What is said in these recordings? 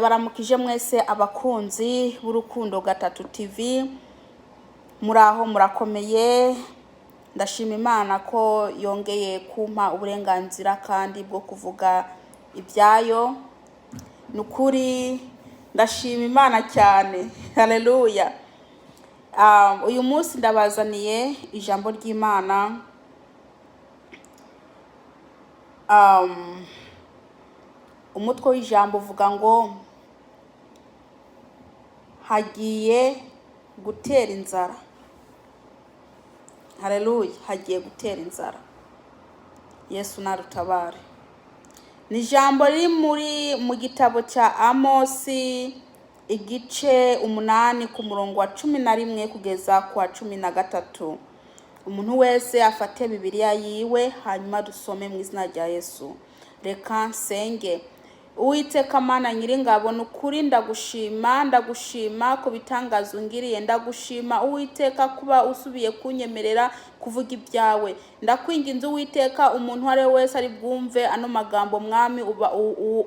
Baramukije mwese abakunzi b'Urukundo Gatatu TV, muraho murakomeye. Ndashima Imana ko yongeye kumpa uburenganzira kandi bwo kuvuga ibyayo. Nukuri ndashima Imana cyane. Haleluya. Uyu munsi ndabazaniye ijambo ry'Imana. Umutwe w'ijambo uvuga ngo hagiye gutera inzara. Haleluya, hagiye gutera inzara. Yesu narutabare. Ni ijambo riri mu gitabo cya Amosi igice 8 ku murongo wa 11 kugeza ku wa 13. Umuntu wese afate Bibiliya yiwe hanyuma dusome mu izina rya Yesu. Reka nsenge. Uwiteka Mana Nyiringabo, nukuri ndagushima ko bitangaza ungiriye. Ndagushima Uwiteka kuba usubiye kunyemerera kuvuga ibyawe. Ndakwinginze Uwiteka, umuntu wari wese ari bwumve ano magambo, mwami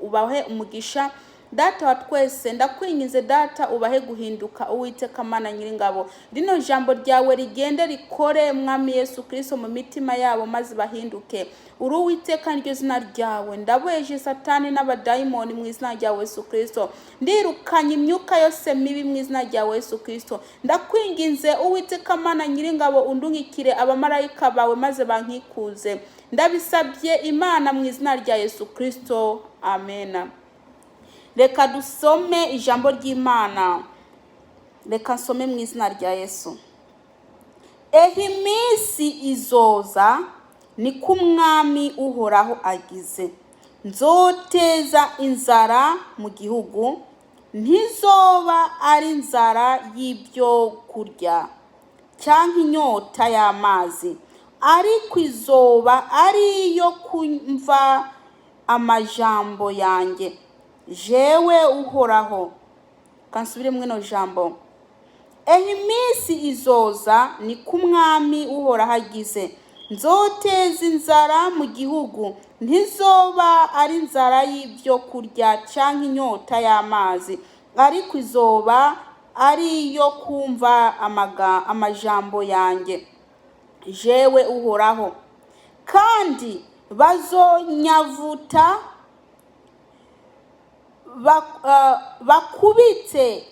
ubahe umugisha. Data wa twese, ndakwinginze Data ubahe guhinduka. Uwiteka Mana Nyiringabo, rino jambo ryawe rigende rikore mwami Yesu Kristo mu mitima yabo maze bahinduke. Uri Uwiteka niryo zina ryawe. Ndaboheje Satani n'abadayimoni mu izina rya Yesu Kristo. Ndirukanye imyuka yose mibi mu izina rya Yesu Kristo. Ndakwinginze Uwiteka Mana Nyiringabo, undungikire abamarayika bawe maze bankikuze. Ndabisabye Imana mu izina rya Yesu Kristo. Amen. Reka dusome ijambo ry'Imana. Reka nsome mu izina rya Yesu. Iminsi izoza ni ko Umwami Uhoraho agize. Nzoteza inzara mu gihugu, ntizoba ari inzara y'ibyo kurya cyangwa inyota y'amazi, ariko izoba ari iyo kumva amajambo yanjye. Jewe Uhoraho. Kansubire mwino jambo. Iminsi izoza ni ko Umwami Uhoraho agize. Nzoteza inzara mu gihugu, ntizoba ari inzara y'ibyo kurya cyangwa inyota y'amazi, ariko izoba ari iyo kumva amajambo yanjye. Jewe Uhoraho. Kandi bazonyavuta bakubitse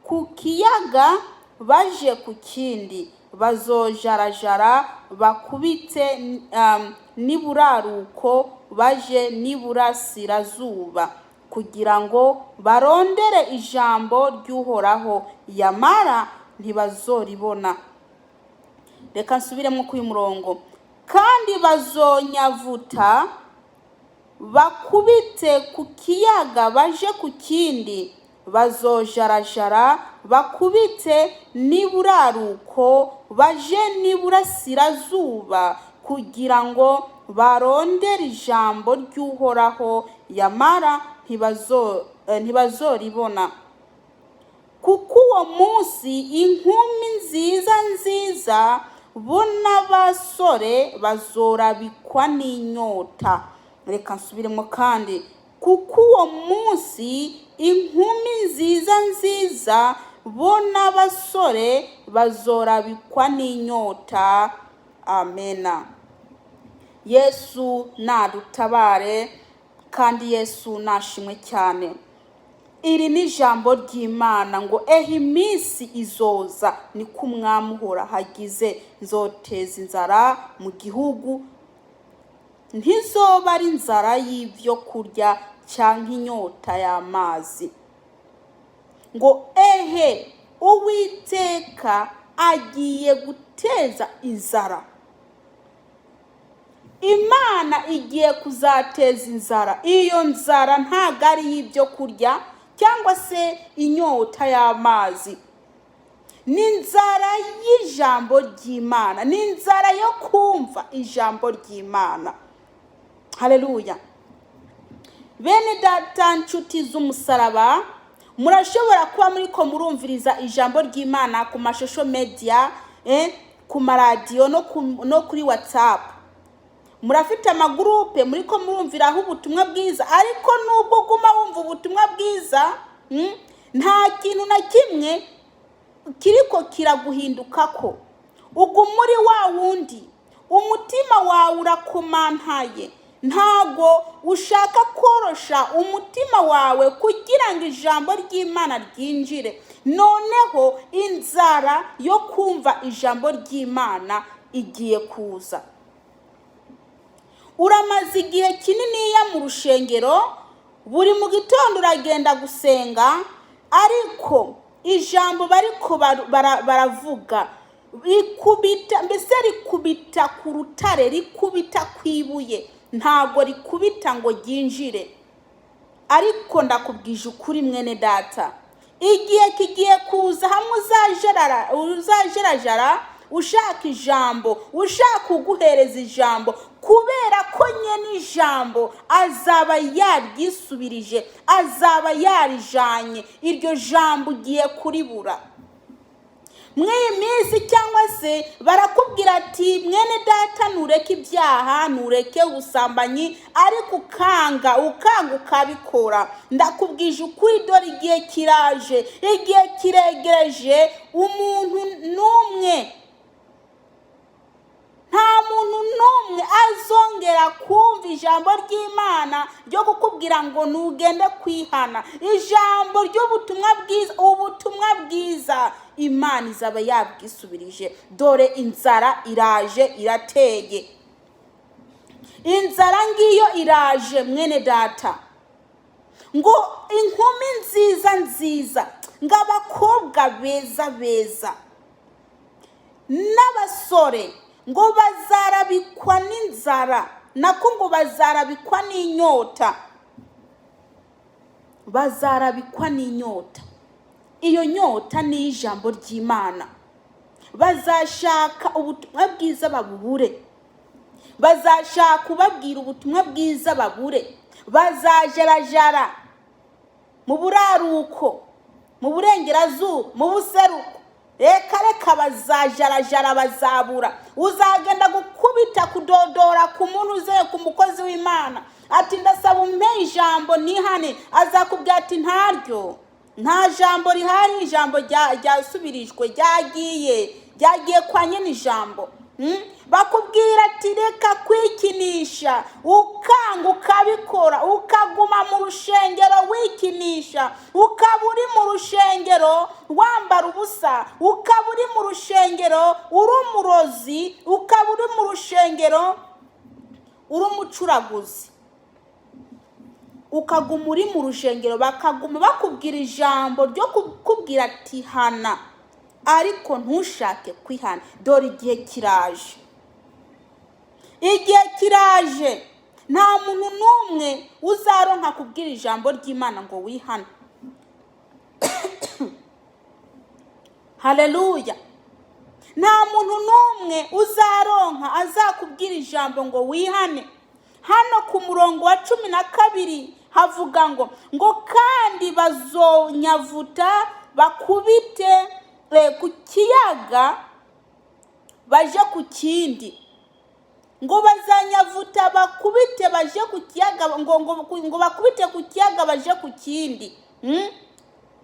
ku kiyaga baje ku kindi, bazojarajara bakubitse n'iburaruko baje n'iburasirazuba, kugira ngo barondere ijambo ry'Uhoraho, yamara ntibazoribona. Reka nsubiremo ku murongo. Kandi bazonyavuta bakubitse ku kiyaga baje ku kindi, bazojarajara bakubitse n'iburaruko baje n'iburasirazuba, kugira ngo barondere ijambo ry'Uhoraho, yamara ntibazoribona. Kuko uwo munsi inkumi nziza bo n'abasore bazorabikwa n'inyota. Reka nsubiremo kandi. Kuko uwo munsi inkumi nziza bo n'abasore bazorabikwa n'inyota. Amena. Yesu nadutabare kandi Yesu nashimwe cyane. Iri ni ijambo ry'Imana ngo iminsi izoza ni ko Umwami Uhoraho agize. Nzoteza inzara mu gihugu, ntizoba ari inzara y'ibyo kurya cyangwa inyota y'amazi. Ngo Uwiteka agiye guteza inzara. Imana igiye kuzateza inzara. Iyo nzara ntago ari y'ibyo kurya cyangwa se inyota y'amazi. Ni inzara y'ijambo ry'Imana. Ni inzara yo kumva ijambo ry'Imana. Haleluya. Bene data nshuti z'umusaraba, murashobora kuba muriko murumviriza ijambo ry'Imana ku mashusho media, ku maradiyo no kuri WhatsApp. murafite amagurupe muriko murumviraho ubutumwa bwiza, ariko nubwo uguma wumva ubutumwa bwiza nta kintu na kimwe kiriko kiraguhindukako. uguma muri wa wundi, umutima wawe urakomantaye, ntago ushaka korosha umutima wawe kugira ngo ijambo ry'Imana ryinjire. Noneho inzara yo kumva ijambo ry'Imana igiye kuza. Uramaze igihe kininiya mu rushengero, buri mu gitondo uragenda gusenga, ariko ijambo bariko baravuga rikubita ku rutare, rikubita kwibuye, ntago rikubita ngo ryinjire. Ariko ndakubwije ukuri mwene data, igihe kigiye kuza hamwe uzajerajara ushaka ijambo, ushaka kuguhereza ijambo, kubera ko nyene ijambo azaba yaryisubirije, azaba yarijanye, iryo jambo ugiye kuribura. Mw'iyi minsi cyangwa se barakubwira ati mwene data ntureke ibyaha, ntureke ubusambanyi, ariko ukanga ukabikora. Ndakubwije ukuri, dore igihe kiraje, igihe kiregereje, umuntu n'umwe, nta muntu n'umwe azongera kumva ijambo ry'Imana ryo kukubwira ngo ntugende kwihana. Ijambo ry'ubutumwa bwiza, ubutumwa bwiza Imana izaba yabwisubirije. Dore inzara iraje, irateye. Inzara ngiyo iraje mwene data, ngo inkumi nziza, ng'abakobwa beza n'abasore ngo bazarabikwa n'inzara, nako ngo bazarabikwa n'inyota, bazarabikwa n'inyota. Iyo nyota ni ijambo ry'Imana. Bazashaka ubutumwa bwiza babubure, bazashaka ubabwira ubutumwa bwiza babure, bazajarajara mu buraruko, mu burengerazuba, mu buseruko, reka bazajarajara, bazabura. Uzagenda gukubita kudodora ku muntu uzeye ku mukozi w'Imana ati ndasaba umpe ijambo nihane, azakubwira ati nta jambo rihari, ijambo ryasubirijwe, ryagiye kwa nyene ijambo. Bakubwira ati reka kwikinisha, ukanga ukabikora, ukaguma mu rushengero wikinisha, ukaba uri mu rushengero wambara ubusa, ukaba uri mu rushengero uri umurozi, ukaba uri mu rushengero uri umucuraguzi, ukaguma uri mu rushengero, bakaguma bakubwira ijambo ryo kukubwira ati hana, ariko ntushake kwihana. Dore igihe kiraje, igihe kiraje, nta muntu n'umwe uzaronka kubwira ijambo ry'Imana ngo wihane. Haleluya. Nta muntu n'umwe uzaronka azakubwira ijambo ngo wihane. Hano ku murongo wa 12 havuga ngo kandi bazonyavuta bakubite ku kiyaga baje ku kindi. Ngo bazanyavuta bakubite baje ku kiyaga, ngo bakubite ku kiyaga baje ku kindi.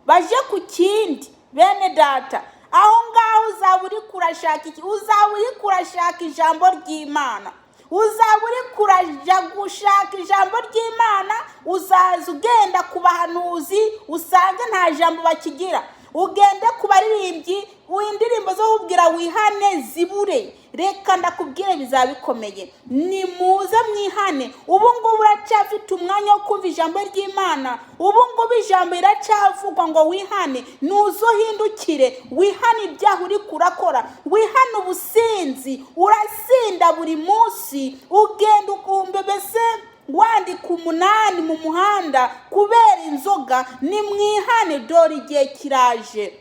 Baje ku kindi. Bene data, aho ngaho uzaba uri kurashaka iki? Uzaba uri kurashaka ijambo ry'Imana. Uzaba uri kuraja gushaka ijambo ry'Imana, uzaza ugenda ku bahanuzi usange nta jambo bakigira, ugende ku baririmbyi indirimbo zo kubwira wihane zibure. Reka ndakubwire bizabikomeye, ni muze mwihane. Ubu ngubu uracyafite umwanya wo kumva ijambo ry'Imana. Ubu ngubu ijambo iracyavugwa ngo wihane. Nuzuhindukire wihane ibyaha uri kurakora, wihane ubusinzi, urasinda buri munsi, ugenda ukumbebese wandika 8 mu muhanda kubera inzoga. Ni mwihane, dore igihe kiraje.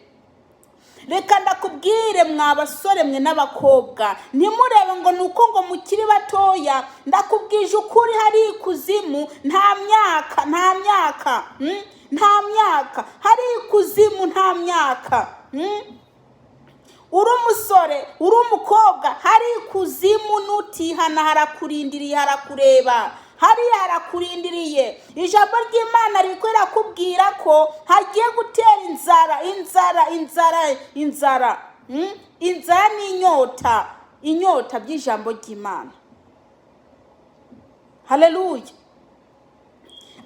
Reka ndakubwire mwa basore mwe n'abakobwa, ntimurebe ngo nuko ngo mukiri batoya. Ndakubwije ukuri, hari ikuzimu nta myaka, hari ikuzimu nta myaka. uri umusore, uri umukobwa, hari ikuzimu nutihana harakurindiriye, harakureba, hariya harakurindiriye. Ijambo ry'Imana riko rirakubwira ko hagiye gutera inzara. Inzara ni inyota by'ijambo ry'Imana. Haleluya.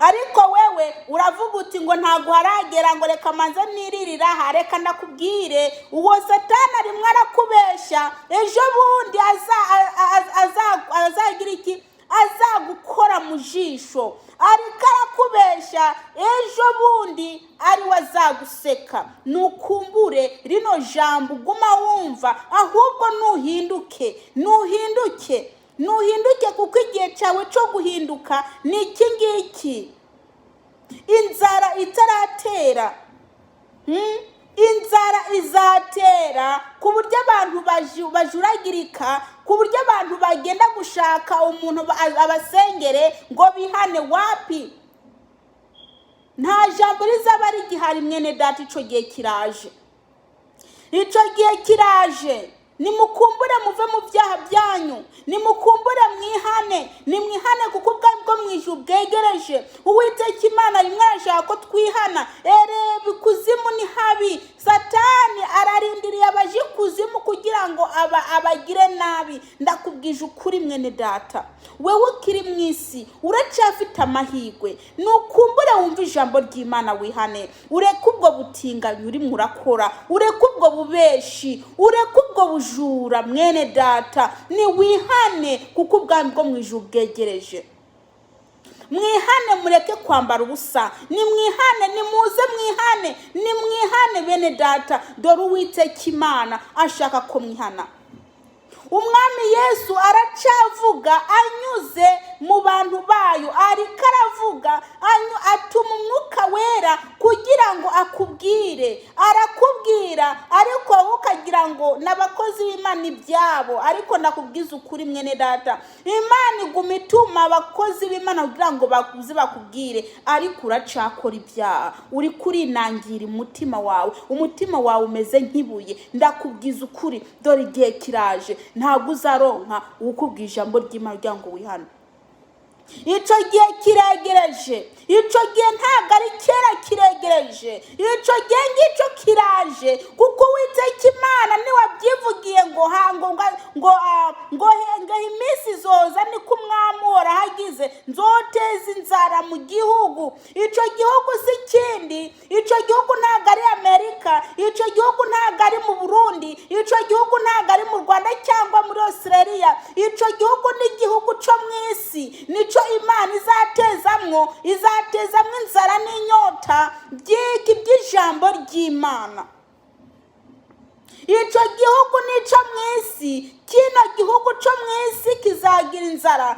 Ariko wewe uravuga uti ngo ntago haragera, ngo reka manze niririra, hareka ndakubwire, uwo Satani arimwe arakubesha, ejo bundi azagira iki, azagukora mu jisho, ariko arakubesha, ejo bundi ari wazaguseka. Nukumbure rino jambo guma wumva, ahubwo nuhinduke kuko igihe cyawe cyo guhinduka ni iki ngiki. Inzara itaratera, inzara izatera, ku buryo abantu bajuragirika, ku buryo abantu bagenda gushaka umuntu abasengere ngo bihane. Wapi, nta jambo rizaba rigihari mwene data. Ico gihe kiraje. Nimukumbure muve mu byaha byanyu, nimukumbure mwihane kuko ubwami bwo mu ijuru bwegereje. Uwiteka Imana rimwe arashaka ko twihana. Erebe ikuzimu ni habi, Satani ararindiriye abaje ikuzimu kugira ngo abagire nabi. Ndakubwije ukuri mwene data, wewe ukiri mu isi uracyafite amahirwe. Nukumbure wumva ijambo ry'Imana wihane, ureke ubwo butinganyi urimo urakora, ureke ubwo bubeshi, ureke ubwo bujura mwene data. Ni wihane kuko ubwami bwo mu ijuru bwegereje. Mwihane, mureke kwambara ubusa, nimwihane, nimuze mwihane bene data. Dore Uwiteka Imana ashaka ko mwihana. Umwami Yesu aracavuga anyuze mu bantu bayo, ariko aravuga atuma umwuka wera kugira ngo akubwire, arakubwira, ariko ukagira ngo n'abakozi b'Imana ibyabo. Ariko ndakubwiza ukuri mwene data, Imana iguma ituma abakozi b'Imana kugira ngo bakubwire, ariko uracakora ibyaha, uri kurinangira umutima wawe umeze nk'ibuye. Ndakubwiza ukuri, dore igihe kiraje, ntabwo uzaronka ukubwira ijambo ry'Imana kugira ngo wihane. Ico gihe kiregereje, ico gihe ntabwo ari kera kiregereje, ico gihe ngicyo kiraje, kuko Uwiteka Imana ni wabyivugiye ngo iminsi zoza niko umwami uhora hagize, nzoteza inzara mu gihugu. Ico gihugu si kindi, ico gihugu ntabwo ari Amerika, ico gihugu ntabwo ari mu Burundi, ico gihugu ntabwo ari mu Rwanda cyangwa muri Australia. Ico gihugu ni igihugu cyo mu isi, nico Imana izatezamwo inzara n'inyota by'ijambo ry'Imana. Ico gihugu nico mu isi, kino gihugu cyo mu isi kizagira inzara,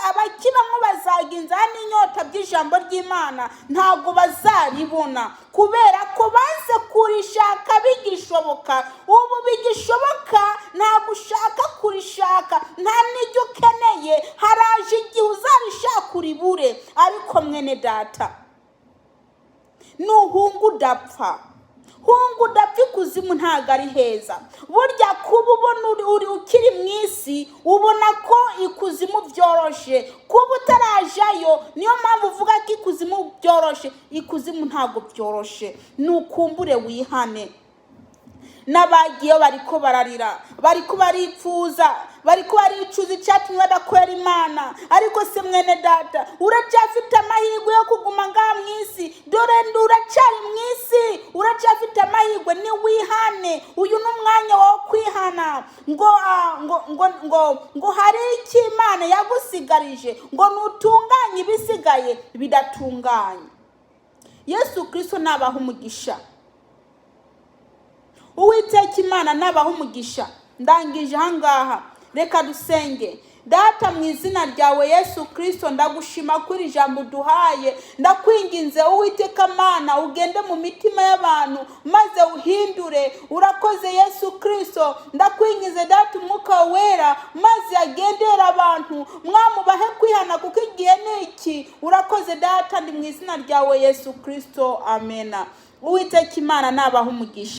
abakibamwe bazagira inzara n'inyota by'ijambo ry'Imana, ntabwo bazaribona kubera ko baze kurishaka bigishoboka. Ubu bigishoboka, ntabwo ushaka kurishaka, nta n'ibyo ukeneye, haraje igihe uzarishaka uribure. Ariko mwene data, nuhunga udapfa, ikuzimu ntabwo ari heza. Burya kuba ubona uri ukiri mu isi, ubona ko ikuzimu byoroshe, kuba utarajayo niyo mpamvu uvuga ko ikuzimu byoroshe. Ikuzimu ntabwo byoroshe. Nukumbure wihane. N'abagiye bariko bararira, bariko baripfuza, bariko baricuza icyatumye badakorera Imana. Ariko se mwene data, uracyafite amahirwe yo kuguma ngaha mu isi. Dore uracyari mu isi, uracyafite amahirwe. Ni wihane, uyu ni umwanya wo kwihana. Ngo hari iki Imana yagusigarije, ngo nutunganye ibisigaye bidatunganye. Yesu Kristo nabaha umugisha. Uwiteka Imana nabaha umugisha. Ndangije ahangaha, reka dusenge. Data, mu izina ryawe Yesu Kristo, ndagushima kuri ijambo duhaye. Ndakwinginze Uwiteka Mana, ugende mu mitima y'abantu maze uhindure. Urakoze Yesu Kristo. Ndakwinginze Data, umwuka wera maze agendera abantu, mwamubahe kwihana kuko igihe niki. Urakoze Data, ndi mu izina ryawe Yesu Kristo, amena. Uwiteka Imana nabaha umugisha.